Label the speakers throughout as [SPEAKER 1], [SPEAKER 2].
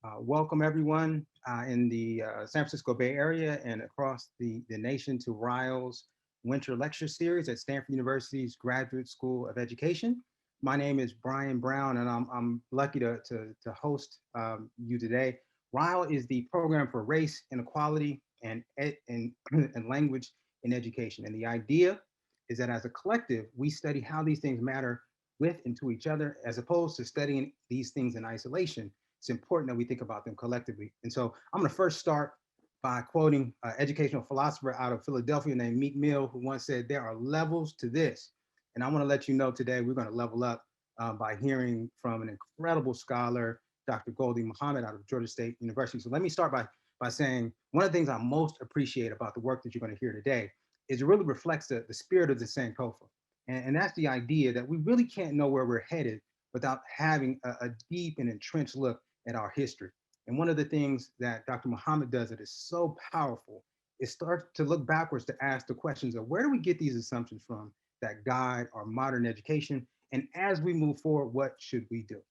[SPEAKER 1] Welcome everyone in the San Francisco Bay Area and across the nation to Ryle's Winter Lecture Series at Stanford University's Graduate School of Education. My name is Brian Brown and I'm lucky to host you today. Ryle is the program for race, inequality, and language in education. And the idea is that as a collective, we study how these things matter with and to each other, as opposed to studying these things in isolation. It's important that we think about them collectively. And so I'm going to first start by quoting an educational philosopher out of Philadelphia named Meek Mill, who once said, "There are levels to this." And I want to let you know today we're going to level up by hearing from an incredible scholar, Dr. Goldie Muhammad out of Georgia State University. So let me start by saying one of the things I most appreciate about the work that you're going to hear today is it really reflects the spirit of the Sankofa. And that's the idea that we really can't know where we're headed without having a deep and entrenched look at our history. And one of the things that Dr. Muhammad does that is so powerful is start to look backwards to ask the questions of where do we get these assumptions from that guide our modern education? And as we move forward, what should we do?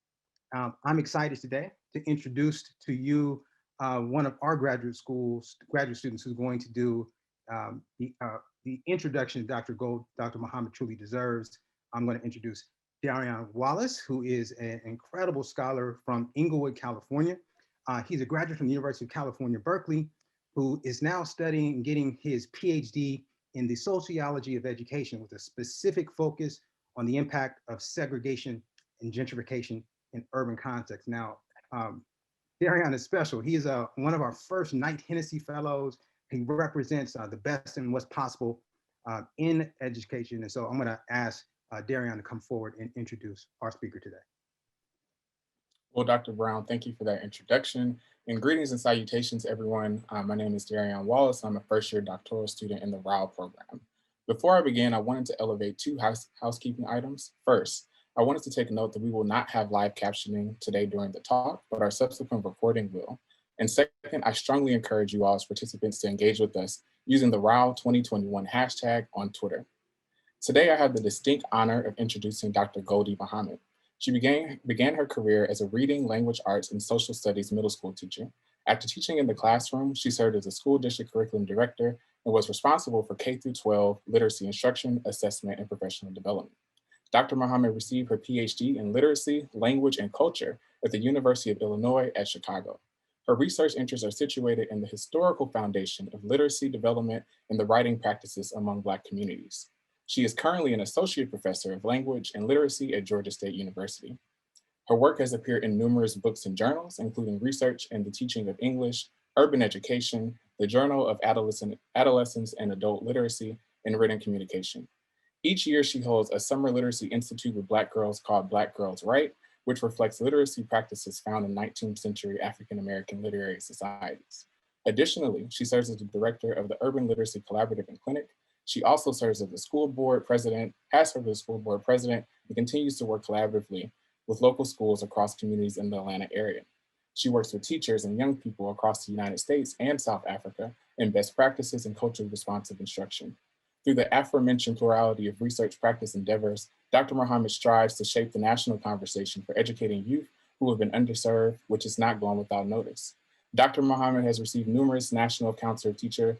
[SPEAKER 1] I'm excited today to introduce to you one of our graduate students who's going to do the introduction Dr. Muhammad truly deserves. I'm going to introduce Darian Wallace, who is an incredible scholar from Inglewood, California. He's a graduate from the University of California, Berkeley, who is now studying and getting his PhD in the sociology of education with a specific focus on the impact of segregation and gentrification in urban contexts. Now, Darian is special. He is one of our first Knight Hennessy Fellows. He represents the best in what's possible in education. And so I'm going to ask Darian to come forward and introduce our speaker today.
[SPEAKER 2] Well, Dr. Brown, thank you for that introduction. And greetings and salutations, everyone. My name is Darian Wallace. I'm a first-year doctoral student in the Ryle program. Before I begin, I wanted to elevate two housekeeping items. First, I wanted to take note that we will not have live captioning today during the talk, but our subsequent recording will. And second, I strongly encourage you all as participants to engage with us using the Ryle 2021 hashtag on Twitter. Today, I have the distinct honor of introducing Dr. Goldie Muhammad. She began her career as a reading, language arts, and social studies middle school teacher. After teaching in the classroom, she served as a school district curriculum director and was responsible for K-12 literacy instruction, assessment, and professional development. Dr. Muhammad received her PhD in literacy, language, and culture at the University of Illinois at Chicago. Her research interests are situated in the historical foundation of literacy development and the writing practices among Black communities. She is currently an associate professor of language and literacy at Georgia State University. Her work has appeared in numerous books and journals, including Research and the Teaching of English, Urban Education, the Journal of Adolescence and Adult Literacy, and Written Communication. Each year, she holds a Summer Literacy Institute with Black girls called Black Girls Write, which reflects literacy practices found in 19th century African-American literary societies. Additionally, she serves as the director of the Urban Literacy Collaborative and Clinic. She also serves as the school board president, has served as the school board president, and continues to work collaboratively with local schools across communities in the Atlanta area. She works with teachers and young people across the United States and South Africa in best practices and culturally responsive instruction. Through the aforementioned plurality of research practice endeavors, Dr. Muhammad strives to shape the national conversation for educating youth who have been underserved, which is not gone without notice. Dr. Muhammad has received numerous National Council of Teachers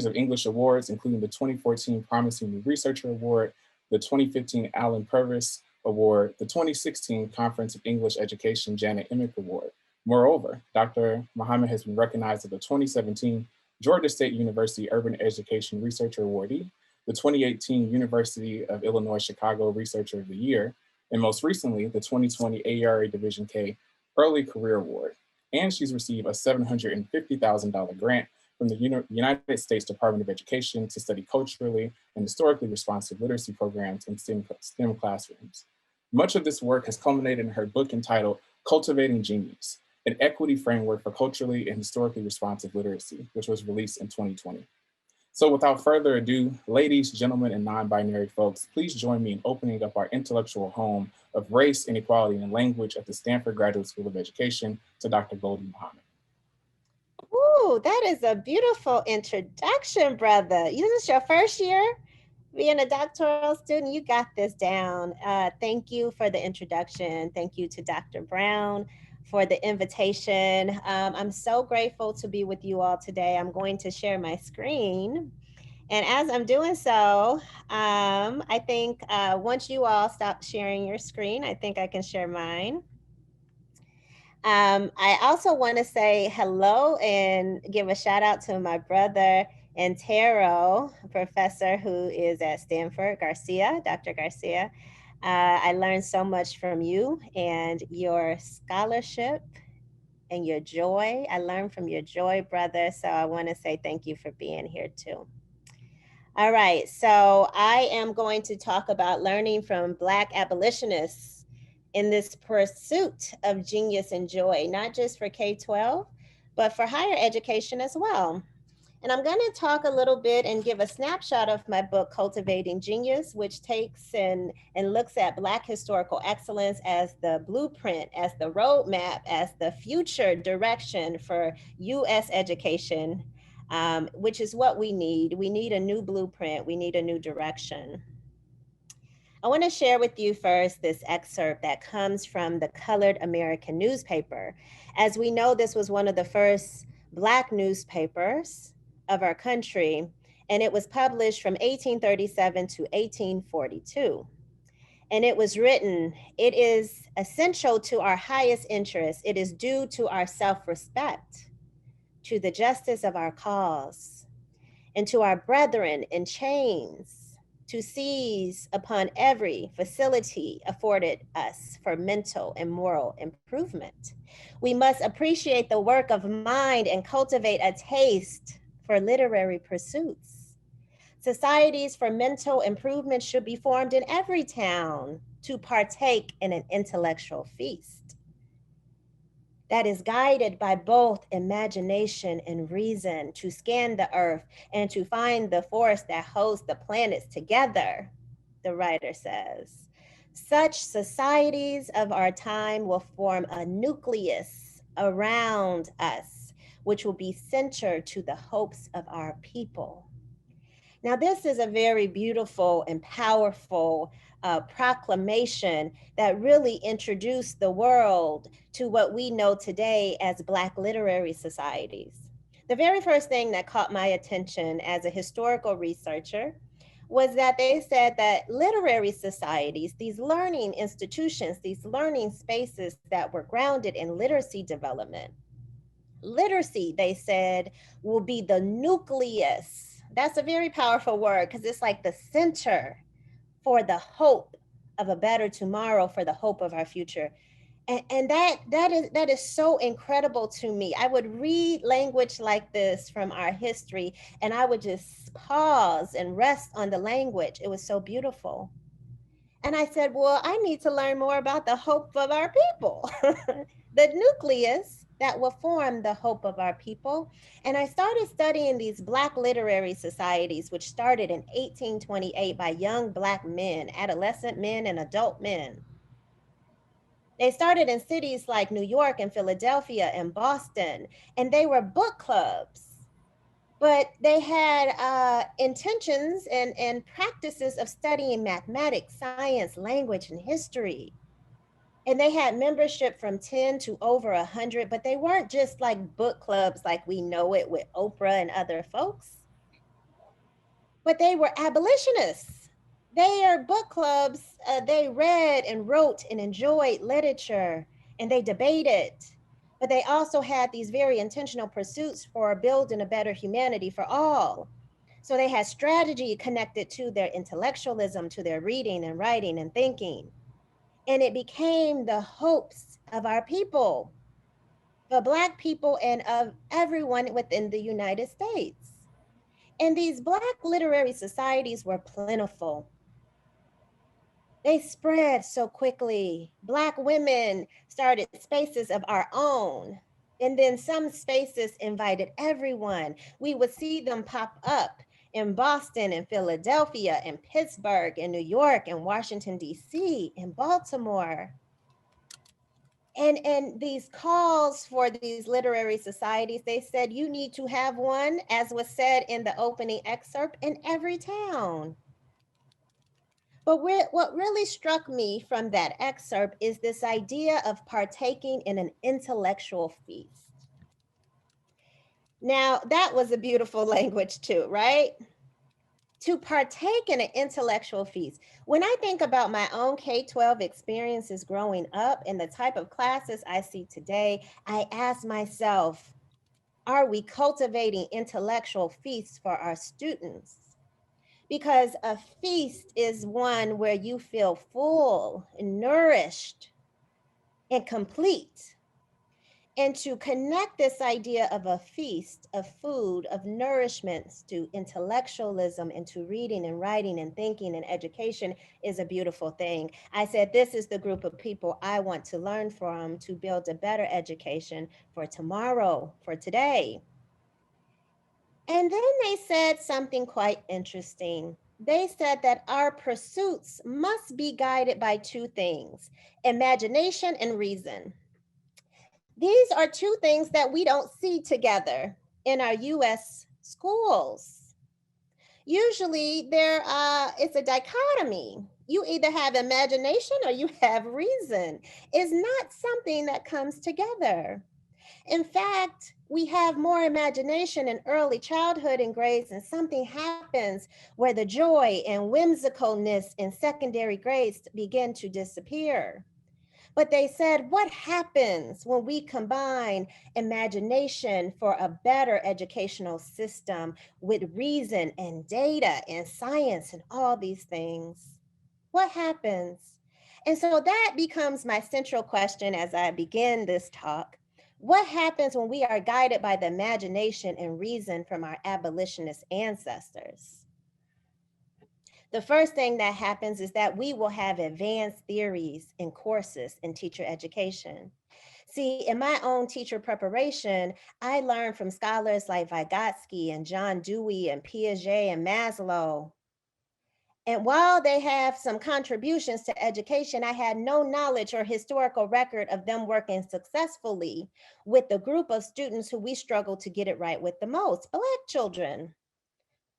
[SPEAKER 2] of English Awards, including the 2014 Promising New Researcher Award, the 2015 Alan Purvis Award, the 2016 Conference of English Education Janet Emick Award. Moreover, Dr. Muhammad has been recognized as the 2017 Georgia State University Urban Education Researcher Awardee, the 2018 University of Illinois Chicago Researcher of the Year, and most recently, the 2020 AERA Division K Early Career Award. And she's received a $750,000 grant from the United States Department of Education to study culturally and historically responsive literacy programs in STEM classrooms. Much of this work has culminated in her book entitled Cultivating Genius, an equity framework for culturally and historically responsive literacy, which was released in 2020. So without further ado, ladies, gentlemen, and non-binary folks, please join me in opening up our intellectual home of race, inequality, and language at the Stanford Graduate School of Education to Dr. Goldie Muhammad.
[SPEAKER 3] Ooh, that is a beautiful introduction, brother. Is this your first year? Being a doctoral student, you got this down. Thank you for the introduction. Thank you to Dr. Brown for the invitation. I'm so grateful to be with you all today. I'm going to share my screen. And as I'm doing so, I think once you all stop sharing your screen, I think I can share mine. I also want to say hello and give a shout out to my brother Antero, professor who is at Stanford, Garcia, Dr. Garcia. I learned so much from you and your scholarship and your joy. I learned from your joy, brother. So I want to say thank you for being here too. All right, so I am going to talk about learning from Black abolitionists in this pursuit of genius and joy, not just for K 12, but for higher education as well. And I'm going to talk a little bit and give a snapshot of my book, Cultivating Genius, which takes and looks at Black historical excellence as the blueprint, as the roadmap, as the future direction for U.S. education, which is what we need. We need a new blueprint, we need a new direction. I want to share with you first this excerpt that comes from the Colored American newspaper. As we know, this was one of the first Black newspapers of our country, and it was published from 1837 to 1842. And it was written, it is essential to our highest interest, it is due to our self respect, to the justice of our cause, and to our brethren in chains, to seize upon every facility afforded us for mental and moral improvement. We must appreciate the work of mind and cultivate a taste for literary pursuits. Societies for mental improvement should be formed in every town to partake in an intellectual feast that is guided by both imagination and reason to scan the earth and to find the force that holds the planets together, the writer says. Such societies of our time will form a nucleus around us, which will be centered to the hopes of our people. Now, this is a very beautiful and powerful proclamation that really introduced the world to what we know today as Black literary societies. The very first thing that caught my attention as a historical researcher was that they said that literary societies, these learning institutions, these learning spaces that were grounded in literacy development, literacy, they said, will be the nucleus. That's a very powerful word because it's like the center for the hope of a better tomorrow, for the hope of our future. And that is so incredible to me. I would read language like this from our history and I would just pause and rest on the language. It was so beautiful. And I said, well, I need to learn more about the hope of our people, the nucleus that will form the hope of our people. And I started studying these Black literary societies, which started in 1828 by young Black men, adolescent men, and adult men. They started in cities like New York and Philadelphia and Boston, and they were book clubs, but they had intentions and practices of studying mathematics, science, language, and history. And they had membership from 10 to over 100, but they weren't just like book clubs like we know it with Oprah and other folks, but they were abolitionists. They are book clubs. They read and wrote and enjoyed literature and they debated. But they also had these very intentional pursuits for building a better humanity for all. So they had strategy connected to their intellectualism, to their reading and writing and thinking. And it became the hopes of our people, the Black people, and of everyone within the United States. And these Black literary societies were plentiful. They spread so quickly. Black women started spaces of our own. And then some spaces invited everyone. We would see them pop up in Boston and Philadelphia and Pittsburgh and New York and Washington, D.C. and Baltimore. And these calls for these literary societies, they said you need to have one, as was said in the opening excerpt, in every town. But what really struck me from that excerpt is this idea of partaking in an intellectual feast. Now, that was a beautiful language too, right? To partake in an intellectual feast. When I think about my own K-12 experiences growing up and the type of classes I see today, I ask myself, are we cultivating intellectual feasts for our students? Because a feast is one where you feel full and nourished and complete. And to connect this idea of a feast, of food, of nourishments to intellectualism and to reading and writing and thinking and education is a beautiful thing. I said, this is the group of people I want to learn from to build a better education for tomorrow, for today. And then they said something quite interesting. They said that our pursuits must be guided by two things: imagination and reason. These are two things that we don't see together in our US schools. Usually it's a dichotomy. You either have imagination or you have reason. It's not something that comes together. In fact, we have more imagination in early childhood and grades, and something happens where the joy and whimsicalness in secondary grades begin to disappear. But they said, what happens when we combine imagination for a better educational system with reason and data and science and all these things? What happens? And so that becomes my central question as I begin this talk. What happens when we are guided by the imagination and reason from our abolitionist ancestors? The first thing that happens is that we will have advanced theories and courses in teacher education. See, in my own teacher preparation, I learned from scholars like Vygotsky and John Dewey and Piaget and Maslow. And while they have some contributions to education, I had no knowledge or historical record of them working successfully with the group of students who we struggle to get it right with the most, Black children.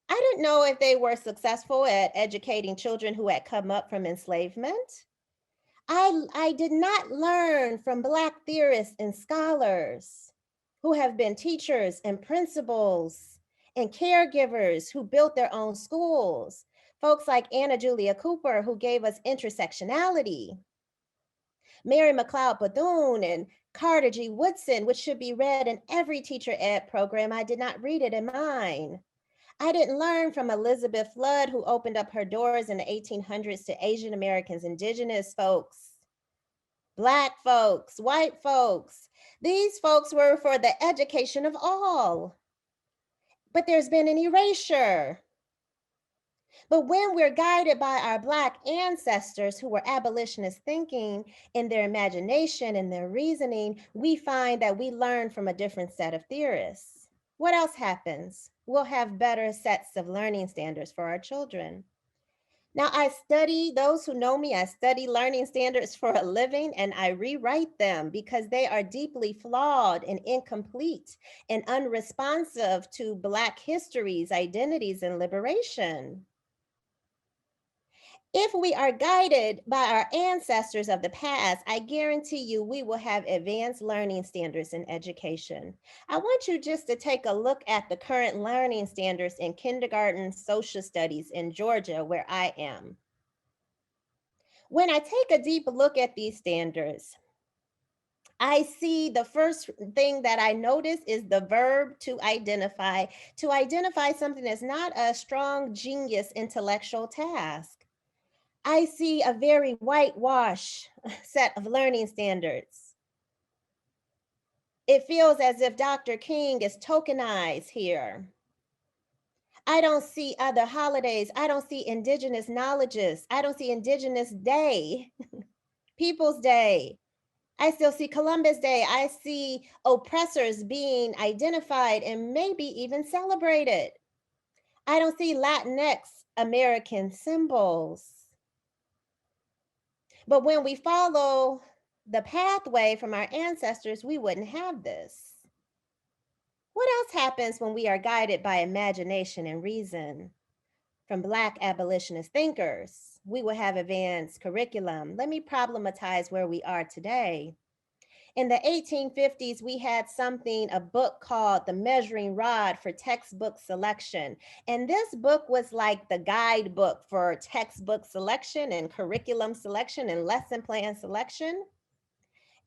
[SPEAKER 3] I didn't know if they were successful at educating children who had come up from enslavement. I did not learn from Black theorists and scholars who have been teachers and principals and caregivers who built their own schools. Folks like Anna Julia Cooper, who gave us intersectionality, Mary McLeod Bethune, and Carter G. Woodson, which should be read in every teacher ed program. I did not read it in mine. I didn't learn from Elizabeth Flood, who opened up her doors in the 1800s to Asian Americans, indigenous folks, Black folks, white folks. These folks were for the education of all. But there's been an erasure. But when we're guided by our Black ancestors who were abolitionist thinking in their imagination and their reasoning, we find that we learn from a different set of theorists. What else happens? We'll have better sets of learning standards for our children. Now, those who know me, I study learning standards for a living and I rewrite them because they are deeply flawed and incomplete and unresponsive to Black histories, identities, and liberation. If we are guided by our ancestors of the past, I guarantee you we will have advanced learning standards in education. I want you just to take a look at the current learning standards in kindergarten social studies in Georgia, where I am. When I take a deep look at these standards, I see the first thing that I notice is the verb to identify something that's not a strong genius intellectual task. I see a very whitewash set of learning standards. It feels as if Dr. King is tokenized here. I don't see other holidays. I don't see indigenous knowledges. I don't see Indigenous Day, People's Day. I still see Columbus Day. I see oppressors being identified and maybe even celebrated. I don't see Latinx American symbols. But when we follow the pathway from our ancestors, we wouldn't have this. What else happens when we are guided by imagination and reason from Black abolitionist thinkers? we will have advanced curriculum. Let me problematize where we are today. In the 1850s, we had a book called The Measuring Rod for Textbook Selection. And this book was like the guidebook for textbook selection and curriculum selection and lesson plan selection.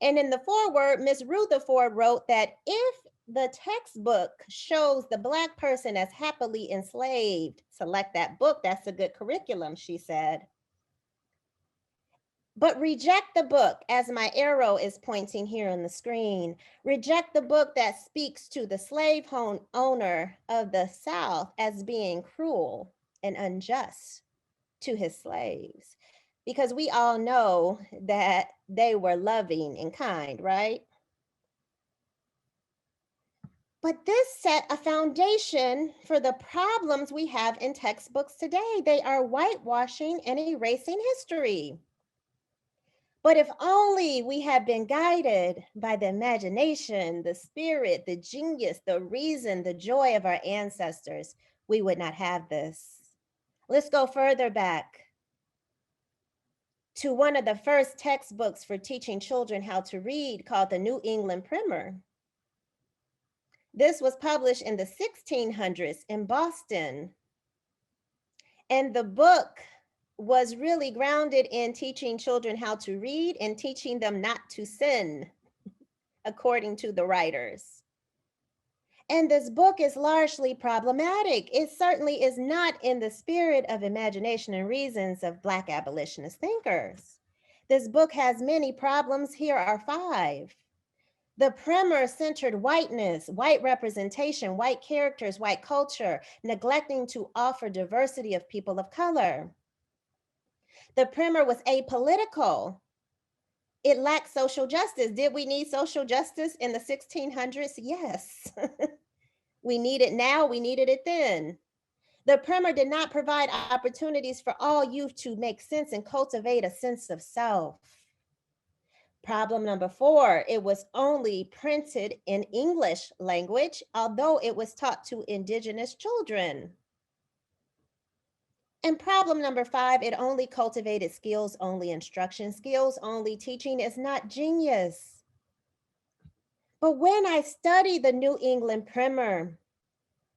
[SPEAKER 3] And in the foreword, Miss Rutherford wrote that if the textbook shows the Black person as happily enslaved, select that book. That's a good curriculum, she said. But reject the book, as my arrow is pointing here on the screen. Reject the book that speaks to the slave owner of the South as being cruel and unjust to his slaves. Because we all know that they were loving and kind, right? But this set a foundation for the problems we have in textbooks today. They are whitewashing and erasing history. But if only we had been guided by the imagination, the spirit, the genius, the reason, the joy of our ancestors, we would not have this. Let's go further back to one of the first textbooks for teaching children how to read called the New England Primer. This was published in the 1600s in Boston. And the book was really grounded in teaching children how to read and teaching them not to sin, according to the writers. And this book is largely problematic. It certainly is not in the spirit of imagination and reasons of Black abolitionist thinkers. This book has many problems. Here are 5. The primer centered whiteness, white representation, white characters, white culture, neglecting to offer diversity of people of color. The primer was apolitical. It lacked social justice. Did we need social justice in the 1600s? Yes. We need it now, we needed it then. The primer did not provide opportunities for all youth to make sense and cultivate a sense of self. Problem number 4, it was only printed in English language, although it was taught to indigenous children. And problem number 5, it only cultivated skills only instruction. Skills only teaching is not genius. But when I study the New England Primer,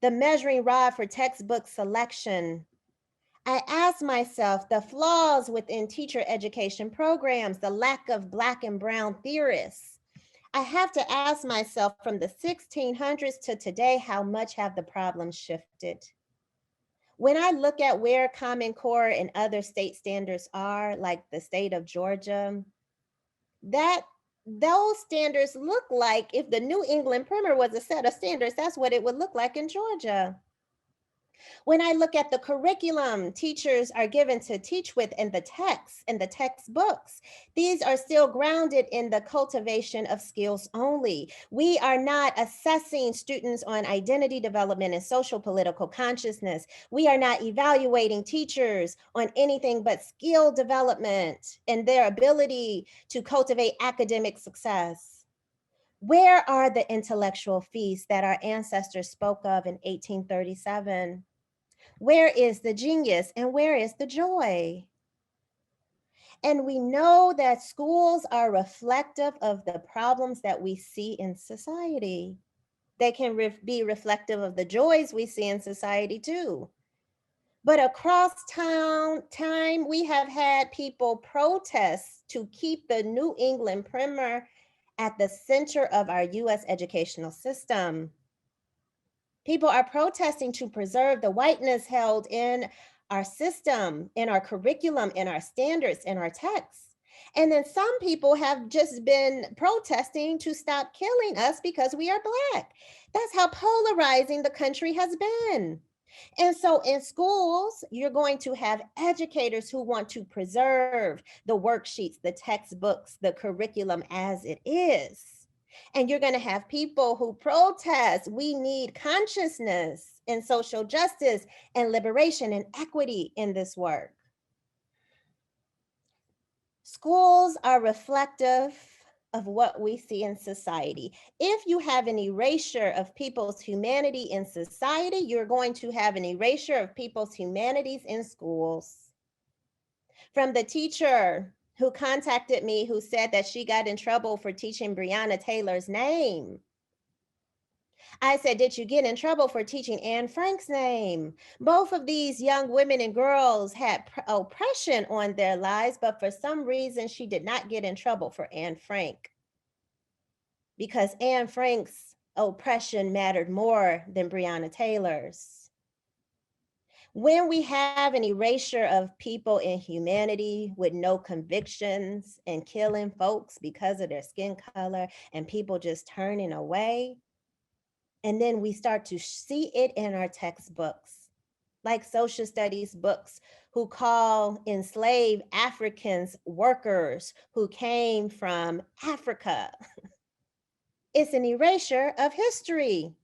[SPEAKER 3] the measuring rod for textbook selection, I ask myself the flaws within teacher education programs, the lack of Black and brown theorists. I have to ask myself from the 1600s to today, how much have the problems shifted? When I look at where Common Core and other state standards are, like the state of Georgia, that those standards look like if the New England Primer was a set of standards, that's what it would look like in Georgia. When I look at the curriculum teachers are given to teach with in the texts and the textbooks, these are still grounded in the cultivation of skills only. We are not assessing students on identity development and social political consciousness. We are not evaluating teachers on anything but skill development and their ability to cultivate academic success. Where are the intellectual feasts that our ancestors spoke of in 1837? Where is the genius and where is the joy? And we know that schools are reflective of the problems that we see in society. They can be reflective of the joys we see in society too. But across time, we have had people protest to keep the New England Primer at the center of our US educational system. People are protesting to preserve the whiteness held in our system, in our curriculum, in our standards, in our texts. And then some people have just been protesting to stop killing us because we are Black. That's how polarizing the country has been. And so in schools, you're going to have educators who want to preserve the worksheets, the textbooks, the curriculum as it is. And you're going to have people who protest. We need consciousness and social justice and liberation and equity in this work. Schools are reflective of what we see in society. If you have an erasure of people's humanity in society, you're going to have an erasure of people's humanities in schools. from the teacher who contacted me who said that she got in trouble for teaching Breonna Taylor's name. I said, did you get in trouble for teaching Anne Frank's name? Both of these young women and girls had oppression on their lives, but for some reason, she did not get in trouble for Anne Frank because Anne Frank's oppression mattered more than Breonna Taylor's. When we have an erasure of people in humanity with no convictions and killing folks because of their skin color and people just turning away, and then we start to see it in our textbooks, like social studies books, who call enslaved Africans workers who came from Africa. It's an erasure of history.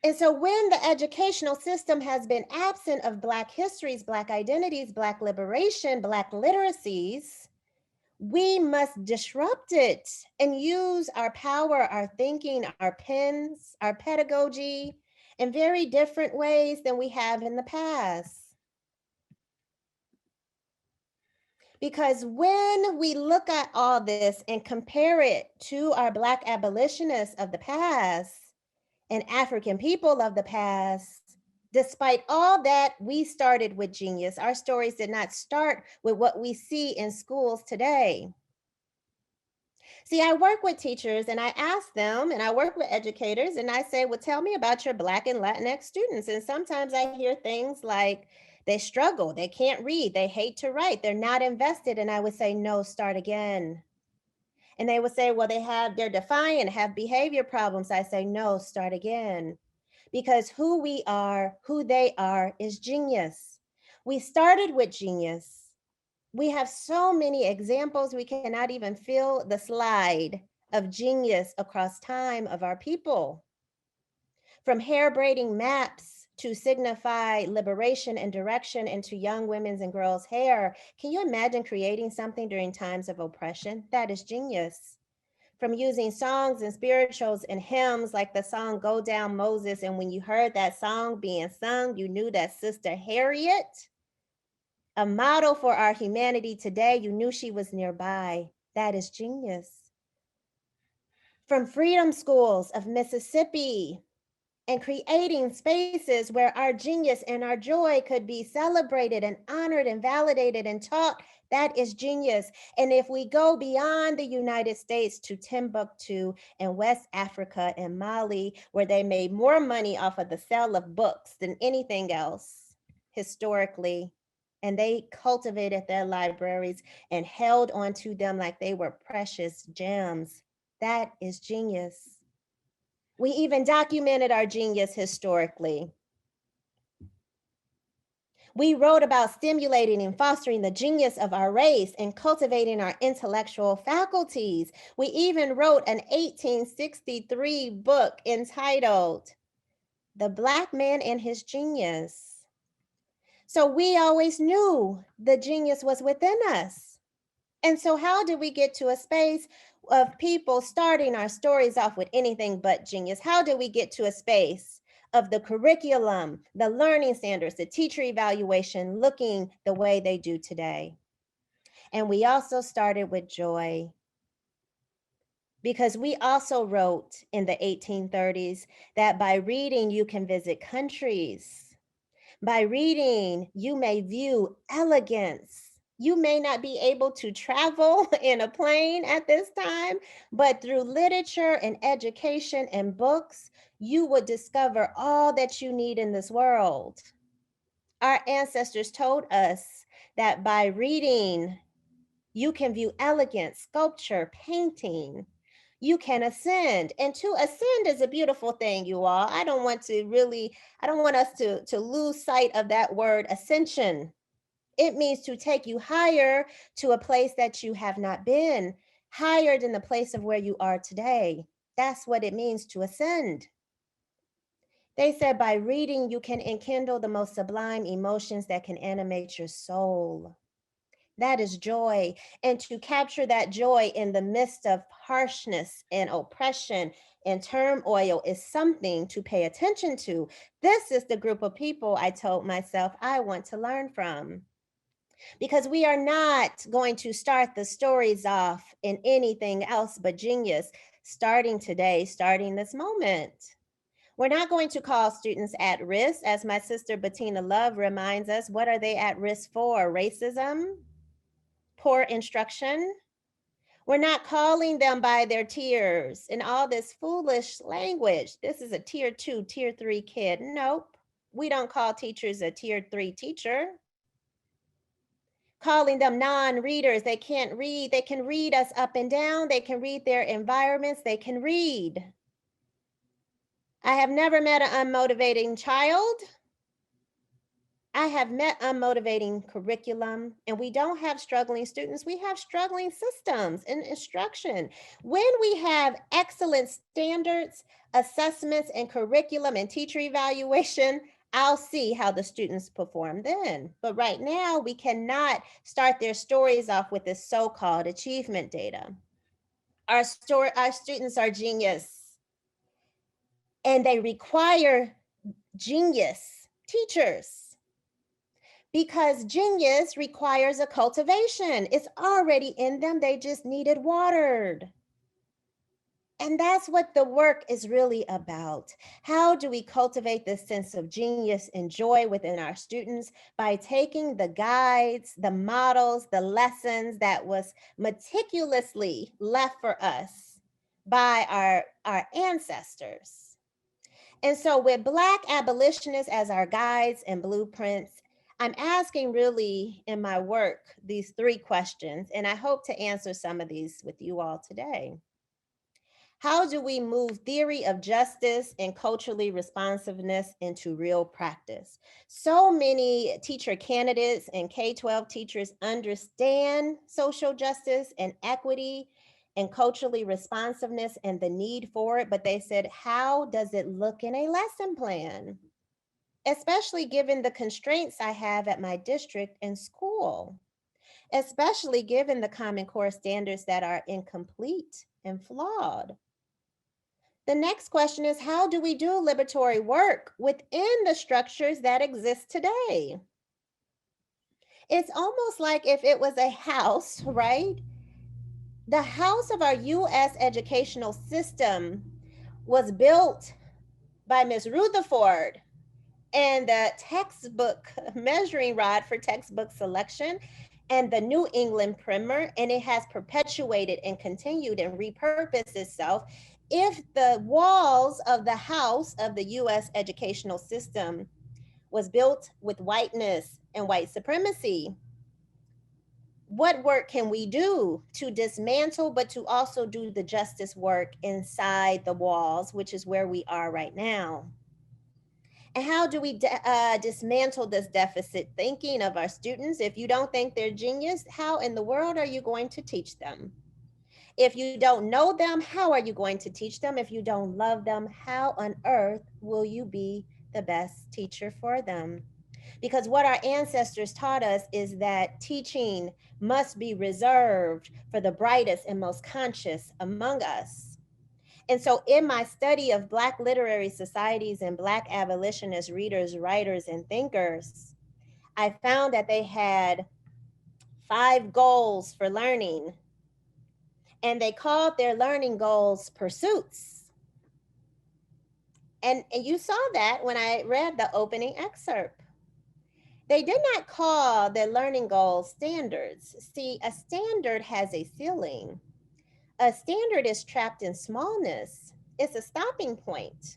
[SPEAKER 3] And so when the educational system has been absent of Black histories, Black identities, Black liberation, Black literacies, we must disrupt it and use our power, our thinking, our pens, our pedagogy in very different ways than we have in the past. Because when we look at all this and compare it to our Black abolitionists of the past and African people of the past, despite all that, we started with genius. Our stories did not start with what we see in schools today. See, I work with teachers and I ask them, and I work with educators and I say, well, tell me about your Black and Latinx students. And sometimes I hear things like, they struggle, they can't read, they hate to write, they're not invested. And I would say, no, start again. And they would say, well, they're defiant, have behavior problems. I say, no, start again. Because who we are, who they are, is genius. We started with genius. We have so many examples, we cannot even fill the slide of genius across time of our people. From hair braiding maps to signify liberation and direction into young women's and girls' hair. Can you imagine creating something during times of oppression? That is genius. From using songs and spirituals and hymns like the song Go Down Moses, and when you heard that song being sung, you knew that Sister Harriet, a model for our humanity today, you knew she was nearby. That is genius. From freedom schools of Mississippi and creating spaces where our genius and our joy could be celebrated and honored and validated and taught, that is genius. And if we go beyond the United States to Timbuktu and West Africa and Mali, where they made more money off of the sale of books than anything else historically, and they cultivated their libraries and held onto them like they were precious gems. That is genius. We even documented our genius historically. We wrote about stimulating and fostering the genius of our race and cultivating our intellectual faculties. We even wrote an 1863 book entitled The Black Man and His Genius. So we always knew the genius was within us. And so how did we get to a space of people starting our stories off with anything but genius? How did we get to a space of the curriculum, the learning standards, the teacher evaluation looking the way they do today? And we also started with joy, because we also wrote in the 1830s that by reading you can visit countries. By reading, you may view elegance. You may not be able to travel in a plane at this time, but through literature and education and books, you would discover all that you need in this world. Our ancestors told us that by reading, you can view elegance, sculpture, painting. You can ascend. And to ascend is a beautiful thing, you all. I don't want us to lose sight of that word ascension. It means to take you higher to a place that you have not been, higher than the place of where you are today. That's what it means to ascend. They said by reading, you can enkindle the most sublime emotions that can animate your soul. That is joy. And to capture that joy in the midst of harshness and oppression and turmoil is something to pay attention to. This is the group of people I told myself I want to learn from. because we are not going to start the stories off in anything else but genius starting today, starting this moment. We're not going to call students at risk. As my sister Bettina Love reminds us, what are they at risk for? Racism, poor instruction. We're not calling them by their tiers and all this foolish language. This is a tier 2, tier 3 kid. Nope. We don't call teachers a tier 3 teacher. Calling them non-readers. They can't read. They can read us up and down. They can read their environments. They can read. I have never met an unmotivating child. I have met unmotivating curriculum, and we don't have struggling students. We have struggling systems and instruction. When we have excellent standards, assessments, and curriculum and teacher evaluation, I'll see how the students perform then. But right now, we cannot start their stories off with this so-called achievement data. Our students are genius, and they require genius teachers, because genius requires a cultivation. It's already in them. They just needed watered. And that's what the work is really about. How do we cultivate this sense of genius and joy within our students? By taking the guides, the models, the lessons that was meticulously left for us by our ancestors. And so with Black abolitionists as our guides and blueprints, I'm asking really in my work these 3 questions, and I hope to answer some of these with you all today. How do we move theory of justice and culturally responsiveness into real practice? So many teacher candidates and K-12 teachers understand social justice and equity and culturally responsiveness and the need for it, but they said, how does it look in a lesson plan? Especially given the constraints I have at my district and school, especially given the Common Core standards that are incomplete and flawed. The next question is, how do we do liberatory work within the structures that exist today? It's almost like if it was a house, right? The house of our US educational system was built by Ms. Rutherford, and the textbook measuring rod for textbook selection and the New England primer, and it has perpetuated and continued and repurposed itself. If the walls of the house of the US educational system was built with whiteness and white supremacy, what work can we do to dismantle, but to also do the justice work inside the walls, which is where we are right now? And how do we dismantle this deficit thinking of our students? If you don't think they're genius, how in the world are you going to teach them? If you don't know them, how are you going to teach them? If you don't love them, how on earth will you be the best teacher for them? Because what our ancestors taught us is that teaching must be reserved for the brightest and most conscious among us. And so, in my study of Black literary societies and Black abolitionist readers, writers, and thinkers, I found that they had 5 goals for learning, and they called their learning goals pursuits. And you saw that when I read the opening excerpt. They did not call their learning goals standards. See, a standard has a ceiling. A standard is trapped in smallness. It's a stopping point.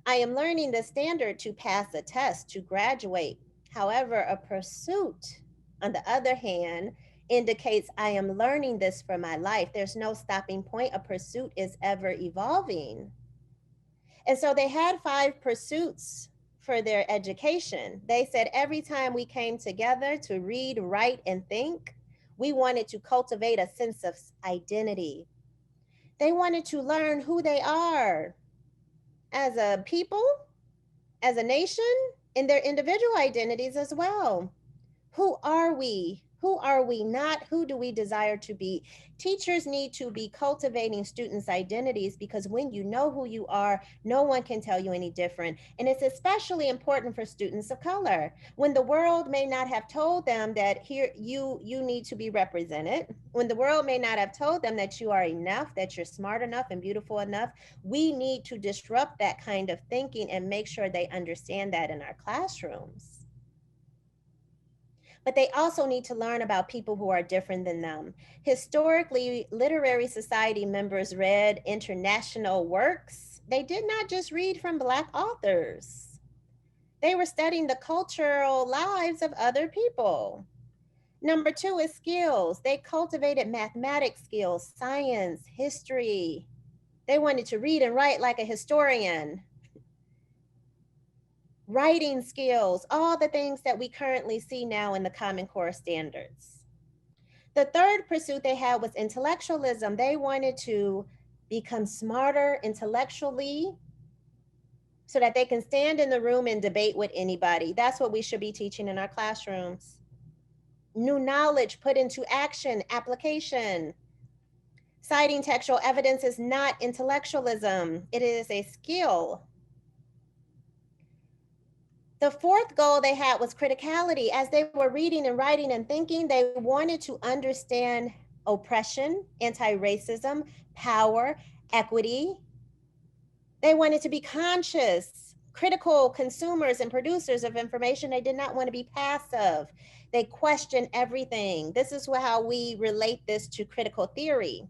[SPEAKER 3] I am learning the standard to pass a test, to graduate. However, a pursuit, on the other hand, indicates I am learning this for my life. There's no stopping point. A pursuit is ever evolving. And so they had 5 pursuits for their education. They said every time we came together to read, write, and think, we wanted to cultivate a sense of identity. They wanted to learn who they are as a people, as a nation, in their individual identities as well. Who are we? Who are we not? Who do we desire to be? Teachers need to be cultivating students' identities, because when you know who you are, no one can tell you any different. And it's especially important for students of color. When the world may not have told them that here you need to be represented, when the world may not have told them that you are enough, that you're smart enough and beautiful enough, we need to disrupt that kind of thinking and make sure they understand that in our classrooms. But they also need to learn about people who are different than them. Historically, literary society members read international works. They did not just read from Black authors, they were studying the cultural lives of other people. Number two is skills. They cultivated mathematics skills, science, history. They wanted to read and write like a historian, writing skills, all the things that we currently see now in the Common Core standards. The third pursuit they had was intellectualism. They wanted to become smarter intellectually so that they can stand in the room and debate with anybody. That's what we should be teaching in our classrooms. New knowledge put into action, application. Citing textual evidence is not intellectualism, it is a skill. The fourth goal they had was criticality. As they were reading and writing and thinking, they wanted to understand oppression, anti-racism, power, equity. They wanted to be conscious, critical consumers and producers of information. They did not want to be passive. They questioned everything. This is how we relate this to critical theory.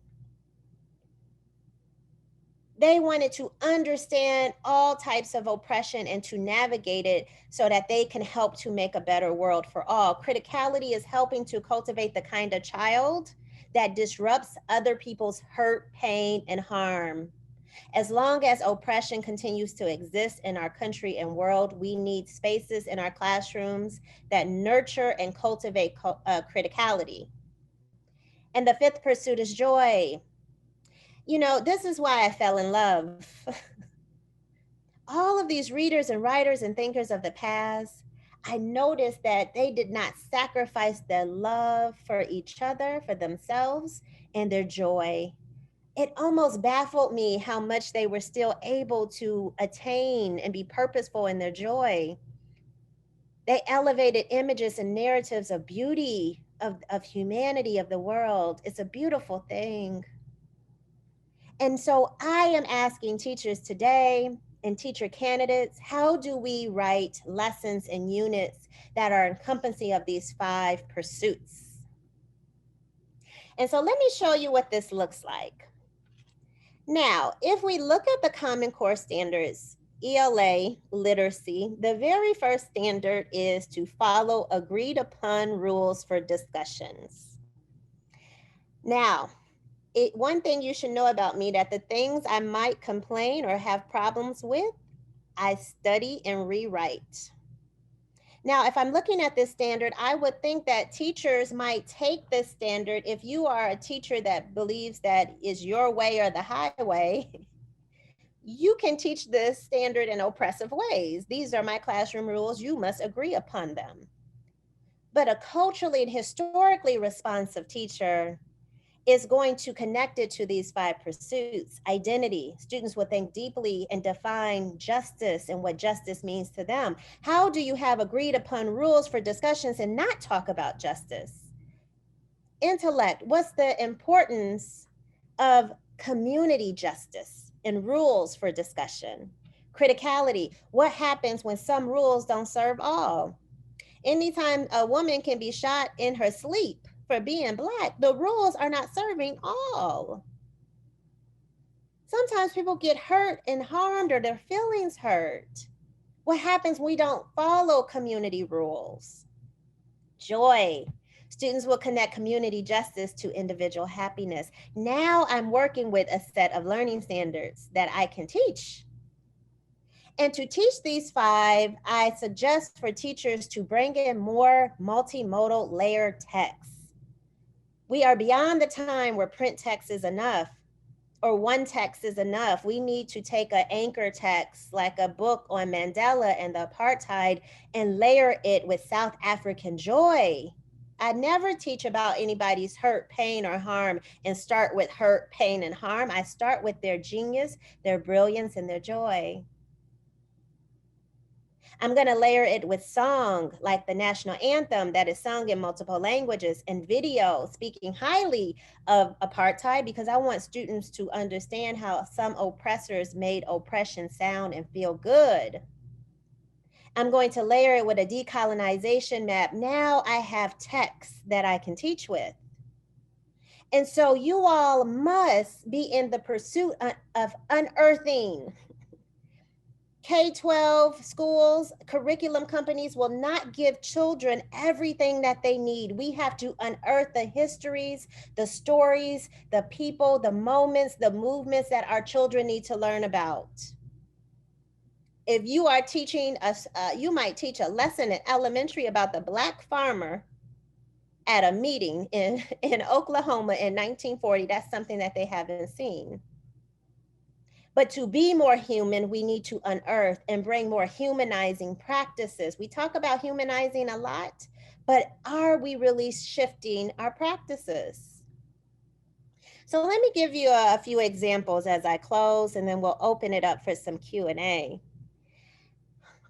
[SPEAKER 3] They wanted to understand all types of oppression and to navigate it so that they can help to make a better world for all. Criticality is helping to cultivate the kind of child that disrupts other people's hurt, pain, and harm. As long as oppression continues to exist in our country and world, we need spaces in our classrooms that nurture and cultivate criticality. And the fifth pursuit is joy. You know, this is why I fell in love. All of these readers and writers and thinkers of the past, I noticed that they did not sacrifice their love for each other, for themselves, and their joy. It almost baffled me how much they were still able to attain and be purposeful in their joy. They elevated images and narratives of beauty, of humanity, of the world. It's a beautiful thing. And so I am asking teachers today and teacher candidates, how do we write lessons and units that are encompassing of these 5 pursuits? And so let me show you what this looks like. Now, if we look at the Common Core standards, ELA literacy, the very first standard is to follow agreed upon rules for discussions. Now, one thing you should know about me, that the things I might complain or have problems with, I study and rewrite. Now, if I'm looking at this standard, I would think that teachers might take this standard. If you are a teacher that believes that is your way or the highway, you can teach this standard in oppressive ways. These are my classroom rules. You must agree upon them. But a culturally and historically responsive teacher is going to connect it to these 5 pursuits. Identity. Students will think deeply and define justice and what justice means to them. How do you have agreed upon rules for discussions and not talk about justice? Intellect. What's the importance of community justice and rules for discussion? Criticality. What happens when some rules don't serve all? Anytime a woman can be shot in her sleep for being Black, the rules are not serving all. Sometimes people get hurt and harmed or their feelings hurt. What happens when we don't follow community rules? Joy. Students will connect community justice to individual happiness. Now I'm working with a set of learning standards that I can teach. And to teach these 5, I suggest for teachers to bring in more multimodal layered text. We are beyond the time where print text is enough or one text is enough. We need to take an anchor text like a book on Mandela and the apartheid and layer it with South African joy. I never teach about anybody's hurt, pain, or harm and start with hurt, pain, and harm. I start with their genius, their brilliance, and their joy. I'm going to layer it with song, like the national anthem that is sung in multiple languages, and video speaking highly of apartheid, because I want students to understand how some oppressors made oppression sound and feel good. I'm going to layer it with a decolonization map. Now I have texts that I can teach with. And so you all must be in the pursuit of unearthing. K-12 schools, curriculum companies will not give children everything that they need. We have to unearth the histories, the stories, the people, the moments, the movements that our children need to learn about. If you are teaching us, you might teach a lesson in elementary about the Black farmer at a meeting in Oklahoma in 1940. That's something that they haven't seen. But to be more human, we need to unearth and bring more humanizing practices. We talk about humanizing a lot, but are we really shifting our practices? So let me give you a few examples as I close, and then we'll open it up for some Q&A.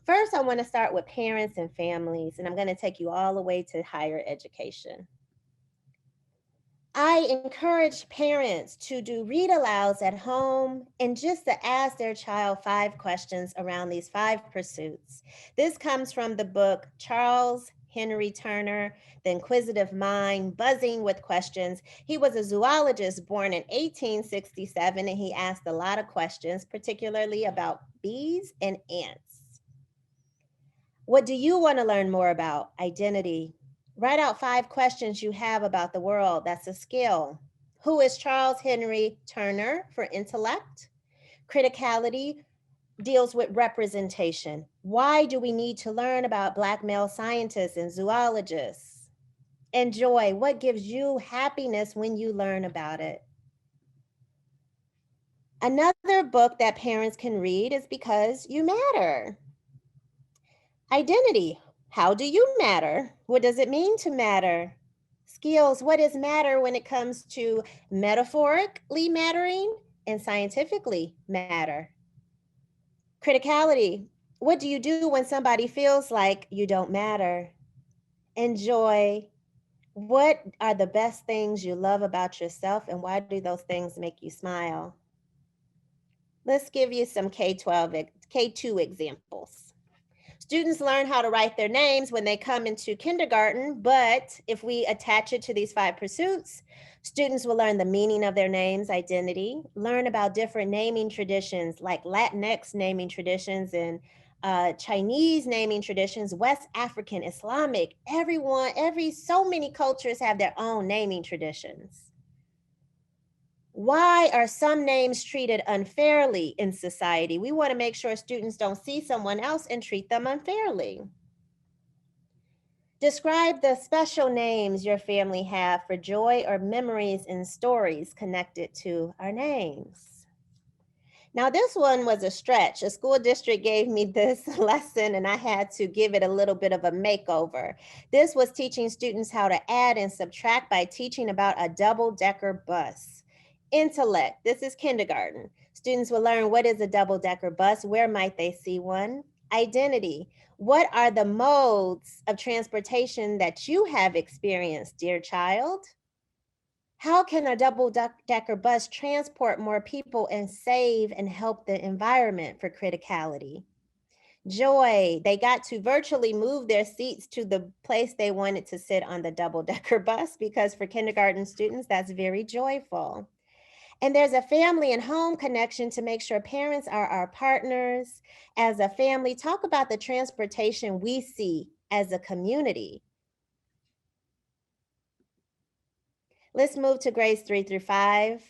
[SPEAKER 3] First, I want to start with parents and families, and I'm going to take you all the way to higher education. I encourage parents to do read alouds at home and just to ask their child 5 questions around these 5 pursuits. This comes from the book Charles Henry Turner, The Inquisitive Mind, Buzzing with Questions. He was a zoologist born in 1867, and he asked a lot of questions, particularly about bees and ants. What do you want to learn more about? Identity. Write out 5 questions you have about the world. That's a skill. Who is Charles Henry Turner for intellect? Criticality deals with representation. Why do we need to learn about Black male scientists and zoologists? And joy. What gives you happiness when you learn about it? Another book that parents can read is Because You Matter. Identity. How do you matter? What does it mean to matter? Skills. What is matter when it comes to metaphorically mattering and scientifically matter? Criticality. What do you do when somebody feels like you don't matter? Enjoy. What are the best things you love about yourself, and why do those things make you smile? Let's give you some K2 examples. Students learn how to write their names when they come into kindergarten, but if we attach it to these 5 pursuits, students will learn the meaning of their names, identity, learn about different naming traditions like Latinx naming traditions and Chinese naming traditions, West African, Islamic. So many cultures have their own naming traditions. Why are some names treated unfairly in society? We want to make sure students don't see someone else and treat them unfairly. Describe the special names your family have for joy or memories and stories connected to our names. Now, this one was a stretch. A school district gave me this lesson and I had to give it a little bit of a makeover. This was teaching students how to add and subtract by teaching about a double-decker bus. Intellect, this is kindergarten. Students will learn what is a double-decker bus, where might they see one? Identity, what are the modes of transportation that you have experienced, dear child? How can a double-decker bus transport more people and save and help the environment for criticality? Joy, they got to virtually move their seats to the place they wanted to sit on the double-decker bus, because for kindergarten students, that's very joyful. And there's a family and home connection to make sure parents are our partners. As a family, talk about the transportation we see as a community. Let's move to grades 3 through 5.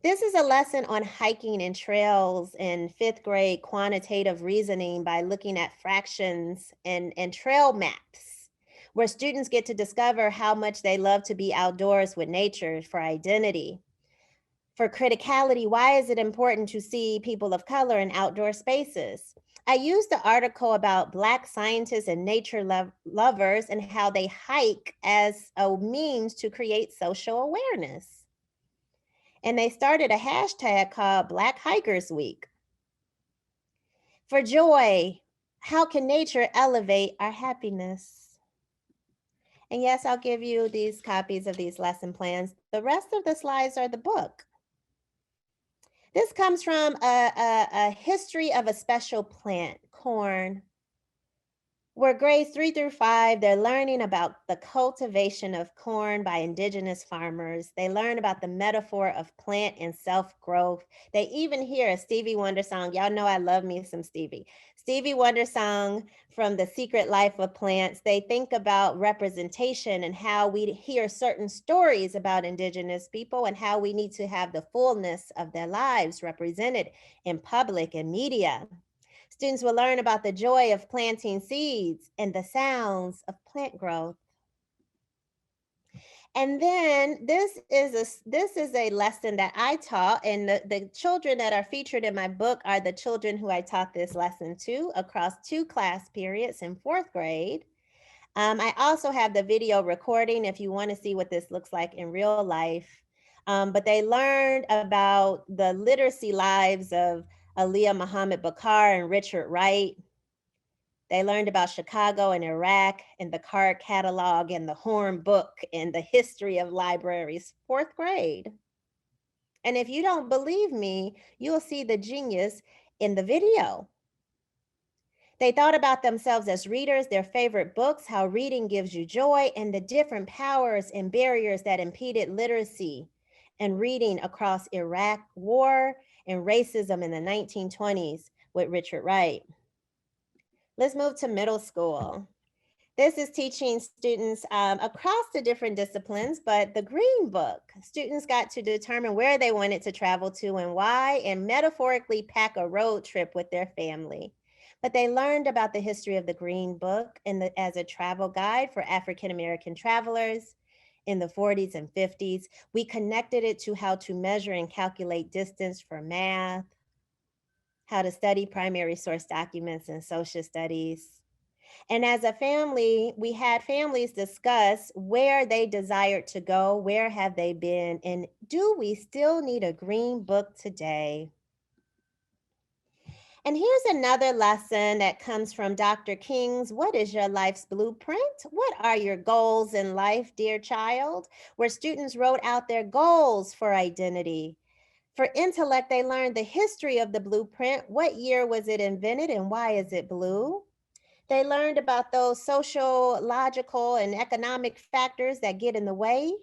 [SPEAKER 3] This is a lesson on hiking and trails in 5th grade quantitative reasoning by looking at fractions and trail maps, where students get to discover how much they love to be outdoors with nature for identity. For criticality, why is it important to see people of color in outdoor spaces? I used the article about Black scientists and nature lovers and how they hike as a means to create social awareness. And they started a hashtag called Black Hikers Week. For joy, how can nature elevate our happiness? And yes, I'll give you these copies of these lesson plans. The rest of the slides are the book. This comes from a history of a special plant, corn, where grades 3 through 5, they're learning about the cultivation of corn by indigenous farmers. They learn about the metaphor of plant and self-growth. They even hear a Stevie Wonder song. Y'all know I love me some Stevie. Stevie Wonder song from The Secret Life of Plants. They think about representation and how we hear certain stories about indigenous people and how we need to have the fullness of their lives represented in public and media. Students will learn about the joy of planting seeds and the sounds of plant growth. And then this is a lesson that I taught, and the children that are featured in my book are the children who I taught this lesson to across 2 class periods in 4th grade. I also have the video recording if you want to see what this looks like in real life. But they learned about the literacy lives of Aaliyah Muhammad Bakar and Richard Wright. They learned about Chicago and Iraq and the card catalog and the Horn book and the history of libraries, 4th grade. And if you don't believe me, you'll see the genius in the video. They thought about themselves as readers, their favorite books, how reading gives you joy, and the different powers and barriers that impeded literacy and reading across Iraq war and racism in the 1920s with Richard Wright. Let's move to middle school. This is teaching students across the different disciplines, but the Green Book, students got to determine where they wanted to travel to and why, and metaphorically pack a road trip with their family. But they learned about the history of the Green Book as a travel guide for African-American travelers in the 40s and 50s. We connected it to how to measure and calculate distance for math, how to study primary source documents in social studies. And as a family, we had families discuss where they desired to go, where have they been, and do we still need a Green Book today? And here's another lesson that comes from Dr. King's What is Your Life's Blueprint? What are your goals in life, dear child? Where students wrote out their goals for identity. For intellect, they learned the history of the blueprint. What year was it invented and why is it blue? They learned about those social, logical, and economic factors that get in the way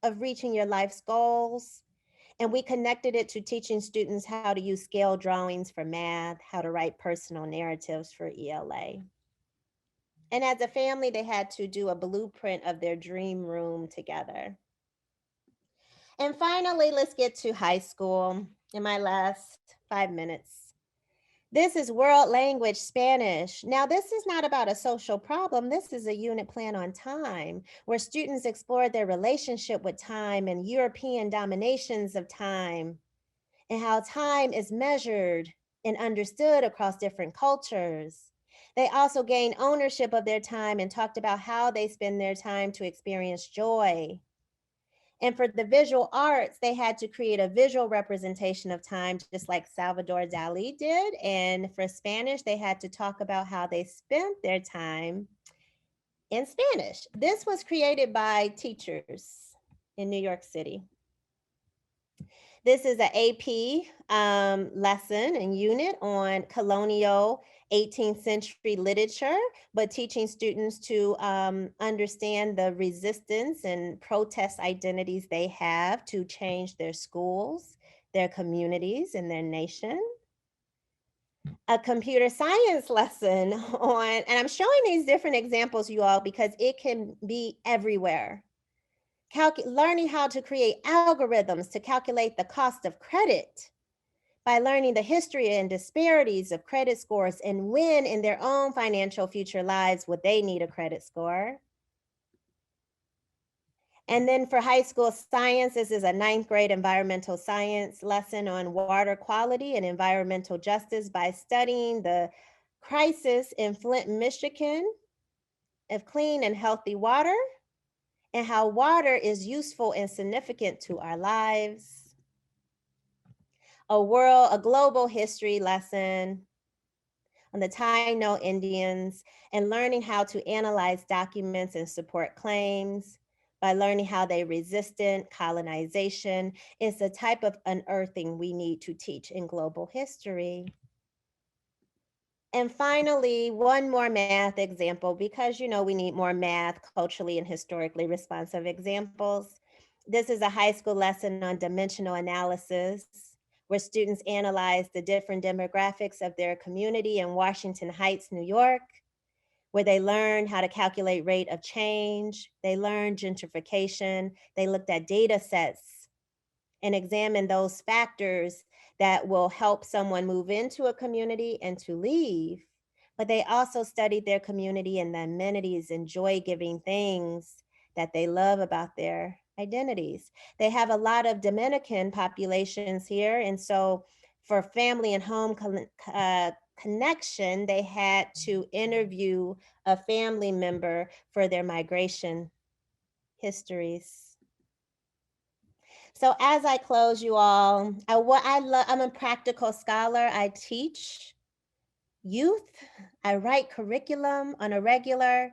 [SPEAKER 3] of reaching your life's goals. And we connected it to teaching students how to use scale drawings for math, how to write personal narratives for ELA. And as a family, they had to do a blueprint of their dream room together. And finally, let's get to high school in my last 5 minutes. This is world language Spanish. Now, this is not about a social problem. This is a unit plan on time, where students explore their relationship with time and European dominations of time, and how time is measured and understood across different cultures. They also gained ownership of their time and talked about how they spend their time to experience joy. And for the visual arts, they had to create a visual representation of time, just like Salvador Dali did. And for Spanish, they had to talk about how they spent their time in Spanish. This was created by teachers in New York City. This is an AP lesson and unit on colonial 18th century literature, but teaching students to understand the resistance and protest identities they have to change their schools, their communities, and their nation. A computer science lesson on, and I'm showing these different examples, you all, because it can be everywhere. Learning how to create algorithms to calculate the cost of credit by learning the history and disparities of credit scores and when in their own financial future lives would they need a credit score. And then for high school science, this is a 9th grade environmental science lesson on water quality and environmental justice by studying the crisis in Flint, Michigan of clean and healthy water and how water is useful and significant to our lives. A global history lesson on the Taino Indians and learning how to analyze documents and support claims by learning how they resisted colonization is the type of unearthing we need to teach in global history. And finally, one more math example, because we need more math, culturally and historically responsive examples. This is a high school lesson on dimensional analysis, where students analyze the different demographics of their community in Washington Heights, New York, where they learned how to calculate rate of change. They learned gentrification. They looked at data sets and examined those factors that will help someone move into a community and to leave. But they also studied their community and the amenities and joy-giving things that they love about their identities. They have a lot of Dominican populations here. And so for family and home connection, they had to interview a family member for their migration histories. So as I close, you all, I'm a practical scholar. I teach youth. I write curriculum on a regular.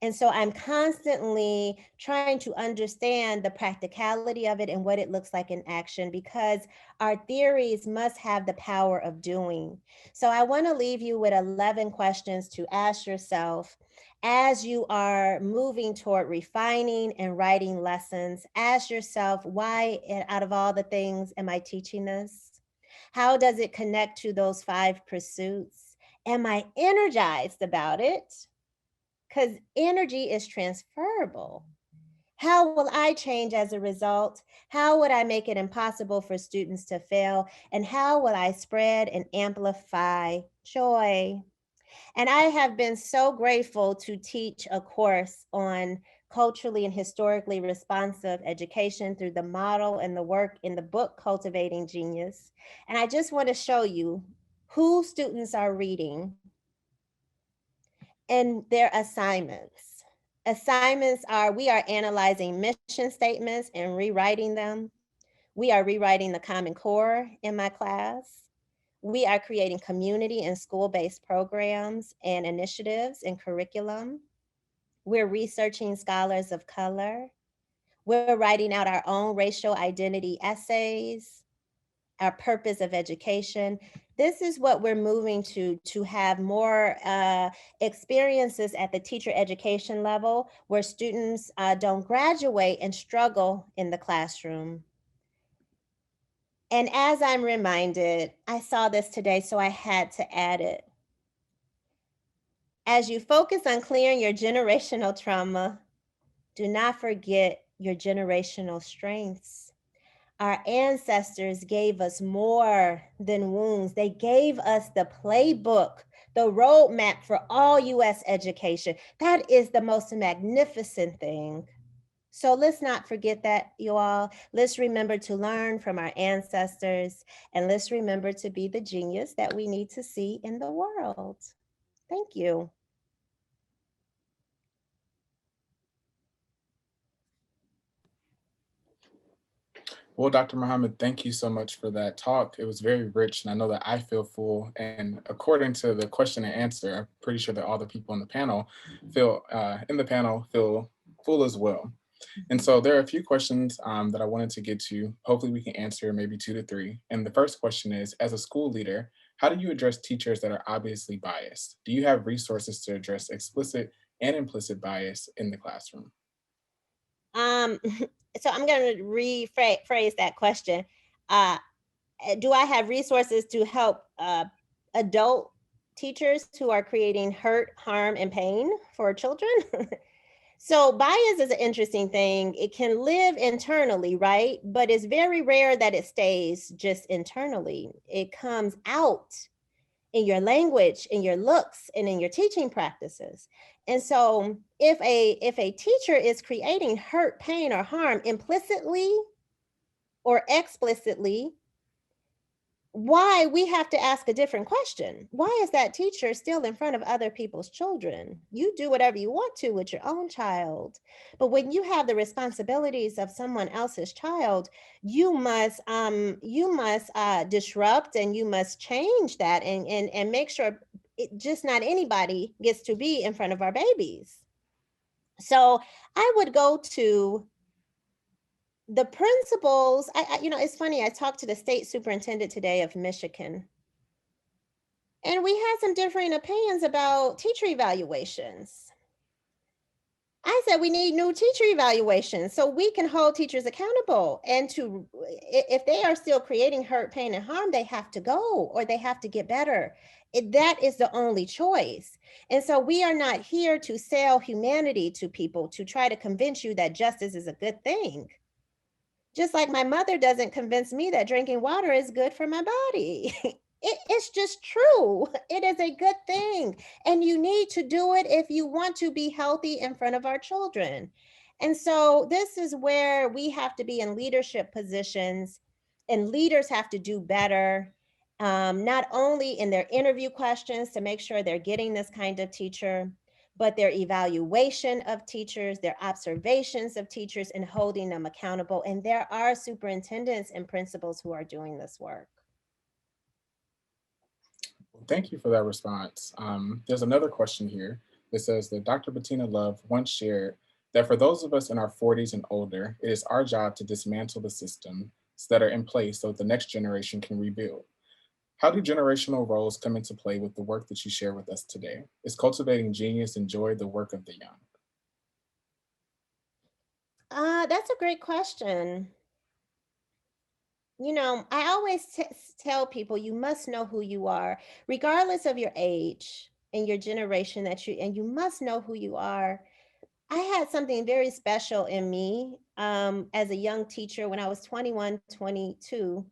[SPEAKER 3] And so I'm constantly trying to understand the practicality of it and what it looks like in action, because our theories must have the power of doing. So I want to leave you with 11 questions to ask yourself as you are moving toward refining and writing lessons. Ask yourself, why out of all the things am I teaching this? How does it connect to those 5 pursuits? Am I energized about it? Because energy is transferable. How will I change as a result? How would I make it impossible for students to fail? And how will I spread and amplify joy? And I have been so grateful to teach a course on culturally and historically responsive education through the model and the work in the book, Cultivating Genius. And I just want to show you who students are reading and their assignments. Assignments are, we are analyzing mission statements and rewriting them. We are rewriting the Common Core in my class. We are creating community and school-based programs and initiatives and curriculum. We're researching scholars of color. We're writing out our own racial identity essays, our purpose of education. This is what we're moving to have more experiences at the teacher education level, where students don't graduate and struggle in the classroom. And as I'm reminded, I saw this today, so I had to add it. As you focus on clearing your generational trauma, do not forget your generational strengths. Our ancestors gave us more than wounds. They gave us the playbook, the roadmap for all US education. That is the most magnificent thing. So let's not forget that, you all. Let's remember to learn from our ancestors, and let's remember to be the genius that we need to see in the world. Thank you.
[SPEAKER 2] Well, Dr. Muhammad, thank you so much for that talk. It was very rich, and I know that I feel full. And according to the question and answer, I'm pretty sure that all the people in the panel feel full as well. And so there are a few questions that I wanted to get to. Hopefully, we can answer maybe 2 to 3. And the first question is, as a school leader, how do you address teachers that are obviously biased? Do you have resources to address explicit and implicit bias in the classroom?
[SPEAKER 3] Um, so I'm going to rephrase that question. Uh, do I have resources to help adult teachers who are creating hurt, harm, and pain for children? So bias is an interesting thing. It can live internally, right? But it's very rare that it stays just internally. It comes out in your language, in your looks, and in your teaching practices. And so if a teacher is creating hurt, pain, or harm implicitly or explicitly, why we have to ask a different question. Why is that teacher still in front of other people's children? You do whatever you want to with your own child, but when you have the responsibilities of someone else's child, you must disrupt, and you must change that, and make sure just not anybody gets to be in front of our babies. So I would go to the principals. It's funny. I talked to the state superintendent today of Michigan, and we had some differing opinions about teacher evaluations. I said we need new teacher evaluations so we can hold teachers accountable. And if they are still creating hurt, pain, and harm, they have to go, or they have to get better. That is the only choice. And so we are not here to sell humanity to people to try to convince you that justice is a good thing. Just like my mother doesn't convince me that drinking water is good for my body. It's just true. It is a good thing. And you need to do it if you want to be healthy in front of our children. And so this is where we have to be in leadership positions, and leaders have to do better, not only in their interview questions to make sure they're getting this kind of teacher, but their evaluation of teachers, their observations of teachers, and holding them accountable. And there are superintendents and principals who are doing this work.
[SPEAKER 2] Well, thank you for that response. There's another question here that says that Dr. Bettina Love once shared that for those of us in our 40s and older, it is our job to dismantle the systems that are in place so that the next generation can rebuild. How do generational roles come into play with the work that you share with us today? Is cultivating genius and joy the work of the young?
[SPEAKER 3] That's a great question. I always tell people you must know who you are, regardless of your age and your generation and you must know who you are. I had something very special in me as a young teacher when I was 21, 22.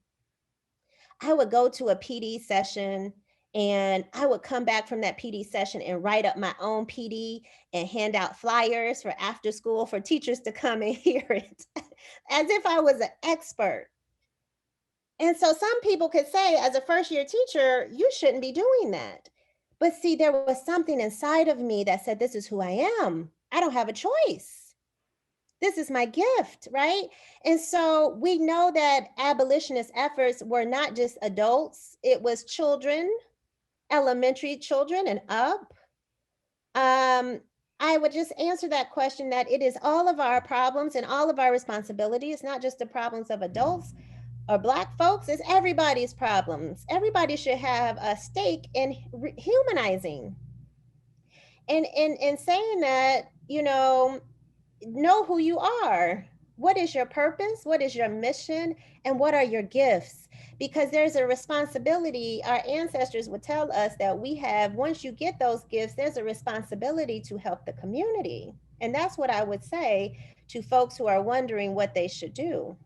[SPEAKER 3] I would go to a PD session, and I would come back from that PD session and write up my own PD and hand out flyers for after school for teachers to come and hear it as if I was an expert. And so some people could say, as a first year teacher, you shouldn't be doing that. But see, there was something inside of me that said, this is who I am. I don't have a choice. This is my gift, right? And so we know that abolitionist efforts were not just adults, it was children, elementary children and up. Um, I would just answer that question that it is all of our problems and all of our responsibility. It's not just the problems of adults or Black folks, it's everybody's problems. Everybody should have a stake in humanizing. And in saying that, know who you are. What is your purpose? What is your mission? And what are your gifts? Because there's a responsibility. Our ancestors would tell us that we have, once you get those gifts, there's a responsibility to help the community. And that's what I would say to folks who are wondering what they should do.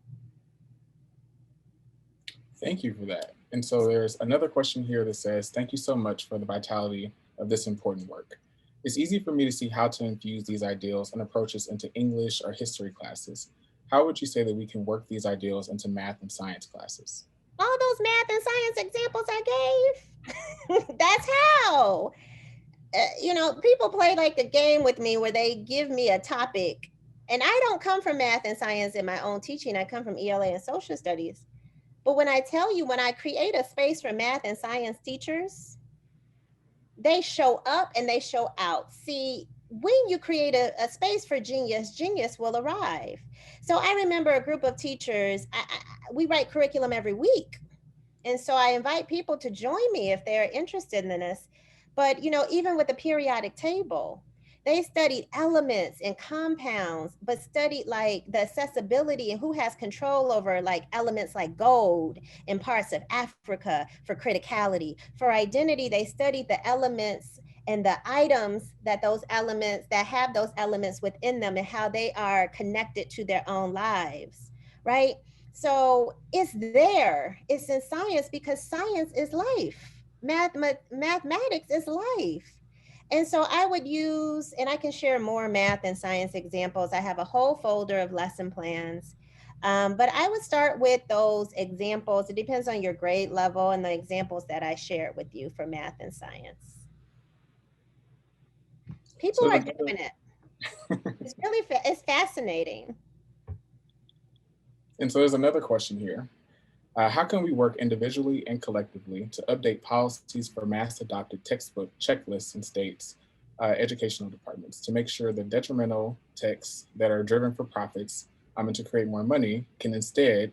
[SPEAKER 2] Thank you for that. And so there's another question here that says, thank you so much for the vitality of this important work. It's easy for me to see how to infuse these ideals and approaches into English or history classes. How would you say that we can work these ideals into math and science classes?
[SPEAKER 3] All those math and science examples I gave, that's how. People play like the game with me where they give me a topic. And I don't come from math and science in my own teaching. I come from ELA and social studies. But when I tell you, when I create a space for math and science teachers, they show up and they show out. See, when you create a space for genius, genius will arrive. So I remember a group of teachers, we write curriculum every week. And so I invite people to join me if they're interested in this. But, even with the periodic table, they studied elements and compounds, but studied like the accessibility and who has control over like elements like gold in parts of Africa for criticality. For identity, they studied the elements and the items that have those elements within them and how they are connected to their own lives, right? So it's there. It's in science because science is life. Mathematics is life. And so I would use, and I can share more math and science examples. I have a whole folder of lesson plans. But I would start with those examples. It depends on your grade level and the examples that I shared with you for math and science. People
[SPEAKER 2] So
[SPEAKER 3] are
[SPEAKER 2] there's
[SPEAKER 3] doing it. It's really, it's fascinating.
[SPEAKER 2] and so there's another question here. How can we work individually and collectively to update policies for mass adopted textbook checklists in states, educational departments to make sure the detrimental texts that are driven for profits and to create more money can instead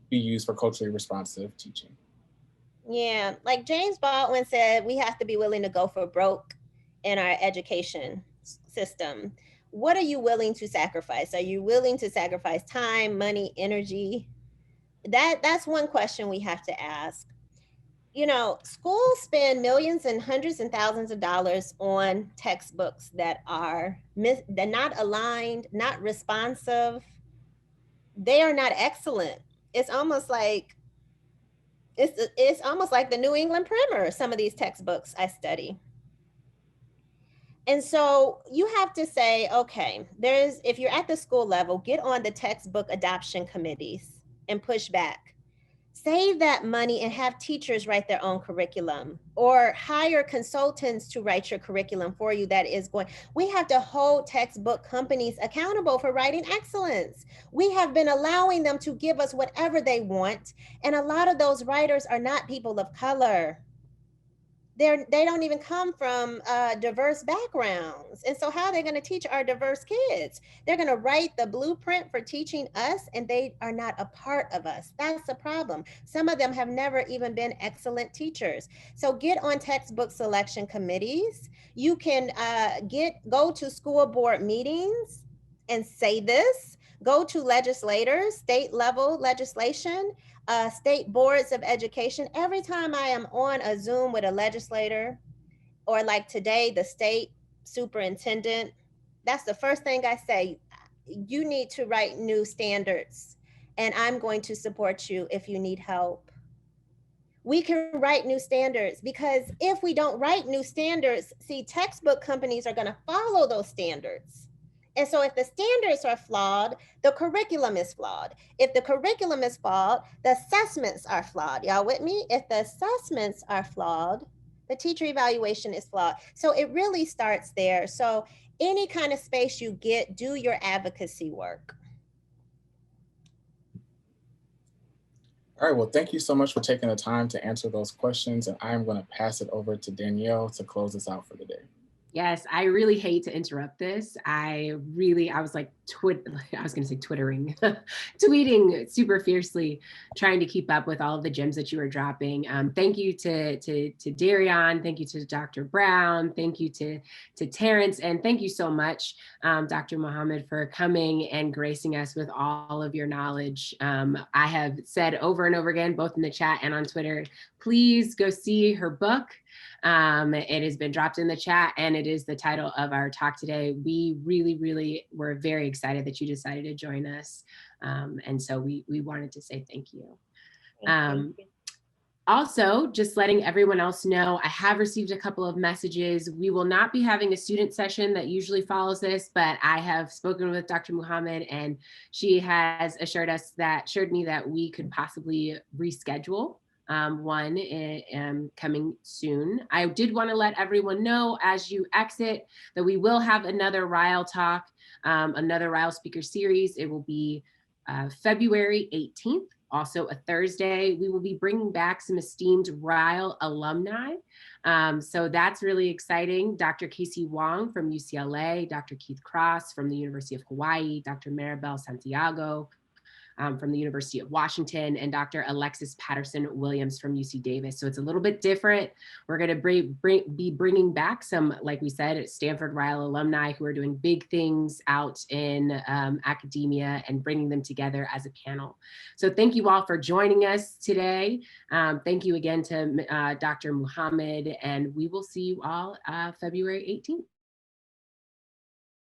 [SPEAKER 2] be used for culturally responsive teaching?
[SPEAKER 3] Yeah, like James Baldwin said, we have to be willing to go for broke in our education system. What are you willing to sacrifice? Are you willing to sacrifice time, money, energy? That's one question we have to ask. You know, schools spend millions and hundreds and thousands of dollars on textbooks that are they're not aligned, not responsive. They are not excellent. It's almost like it's almost like the New England Primer, some of these textbooks I study. And so you have to say, okay, if you're at the school level, get on the textbook adoption committees and push back. Save that money and have teachers write their own curriculum or hire consultants to write your curriculum for you. We have to hold textbook companies accountable for writing excellence. We have been allowing them to give us whatever they want. And a lot of those writers are not people of color. They don't even come from diverse backgrounds. And so how are they going to teach our diverse kids? They're going to write the blueprint for teaching us, and they are not a part of us. That's the problem. Some of them have never even been excellent teachers. So get on textbook selection committees. You can go to school board meetings and say this. Go to legislators, state level legislation, state boards of education. Every time I am on a Zoom with a legislator, or like today, the state superintendent, that's the first thing I say. You need to write new standards, and I'm going to support you if you need help. We can write new standards, because if we don't write new standards, see, textbook companies are going to follow those standards. And so if the standards are flawed, the curriculum is flawed. If the curriculum is flawed, the assessments are flawed. Y'all with me? If the assessments are flawed, the teacher evaluation is flawed. So it really starts there. So any kind of space you get, do your advocacy work.
[SPEAKER 2] All right, well, thank you so much for taking the time to answer those questions. And I'm going to pass it over to Danielle to close us out for the day.
[SPEAKER 4] Yes, I really hate to interrupt this. I was like, I was going to say twittering, tweeting super fiercely, trying to keep up with all of the gems that you were dropping. Thank you to Darian. Thank you to Dr. Brown. Thank you to Terrence. And thank you so much, Dr. Muhammad, for coming and gracing us with all of your knowledge. I have said over and over again, both in the chat and on Twitter, please go see her book. It has been dropped in the chat, and it is the title of our talk today. We really were very excited that you decided to join us. And so we wanted to say thank you.
[SPEAKER 3] Thank you.
[SPEAKER 4] Also, just letting everyone else know, I have received a couple of messages. We will not be having a student session that usually follows this, but I have spoken with Dr. Muhammad, and she has assured me that we could possibly reschedule one coming soon. I did want to let everyone know as you exit that we will have another RILE talk, another RILE speaker series. It will be February 18th. Also a Thursday. We will be bringing back some esteemed RILE alumni. So that's really exciting. Dr. Casey Wong from UCLA, Dr. Keith Cross from the University of Hawaii, Dr. Maribel Santiago from the University of Washington, and Dr. Alexis Patterson-Williams from UC Davis. So it's a little bit different. We're going to be bringing back some, like we said, Stanford RILE alumni who are doing big things out in academia and bringing them together as a panel. So thank you all for joining us today. Thank you again to Dr. Muhammad, and we will see you all February 18th.